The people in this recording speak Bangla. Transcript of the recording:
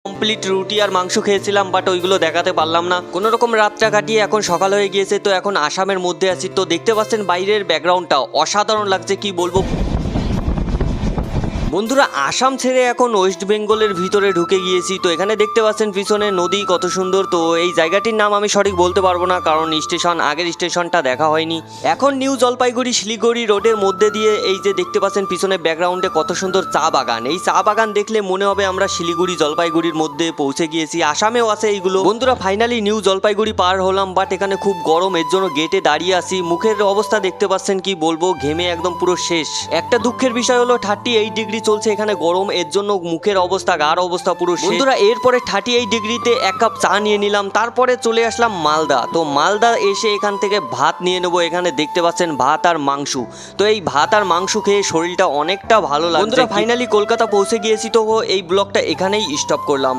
কমপ্লিট রুটি আর মাংস খেয়েছিলাম, বাট ওইগুলো দেখাতে পারলাম না। কোনো রকম রাতটা কাটিয়ে এখন সকাল হয়ে গিয়েছে, তো এখন আসামের মধ্যে আছি। তো দেখতে পাচ্ছেন বাইরের ব্যাকগ্রাউন্ডটা অসাধারণ লাগছে, কি বলবো বন্ধুরা। আসাম ছেড়ে এখন ওয়েস্ট বেঙ্গলের ভিতরে ঢুকে গিয়েছি। তো এখানে দেখতে পাচ্ছেন পিছনে নদী কত সুন্দর। তো এই জায়গাটির নাম আমি সঠিক বলতে পারবো না, কারণ আগের স্টেশনটা দেখা হয়নি। এখন নিউ জলপাইগুড়ি শিলিগুড়ি রোডের মধ্যে দিয়ে এই যে দেখতে পাচ্ছেন পিছনে ব্যাকগ্রাউন্ডে কত সুন্দর চা বাগান। এই চা বাগান দেখলে মনে হবে আমরা শিলিগুড়ি জলপাইগুড়ির মধ্যে পৌঁছে গিয়েছি। আসামেও আছে এইগুলো। বন্ধুরা ফাইনালি নিউ জলপাইগুড়ি পার হলাম, বাট এখানে খুব গরম, এর জন্য গেটে দাঁড়িয়ে আছি। মুখের অবস্থা দেখতে পাচ্ছেন, কি বলবো, ঘেমে একদম পুরো শেষ। একটা দুঃখের বিষয় হলো 38 ডিগ্রি চলছে এখানে গরম, এর জন্য মুখের অবস্থা গার অবস্থা পুরো শেষ। বন্ধুরা এরপরে 38 ডিগ্রিতে এক কাপ চা নিয়ে নিলাম, তারপরে চলে আসলাম মালদা। তো মালদা এসে এখান থেকে ভাত নিয়ে নেবো। এখানে দেখতে পাচ্ছেন ভাত আর মাংস। তো এই ভাত আর মাংস খেয়ে শরীরটা অনেকটা ভালো লাগছে। বন্ধুরা ফাইনালি কলকাতা পৌঁছে গিয়েছি। তো এই ব্লগটা এখানেই স্টপ করলাম।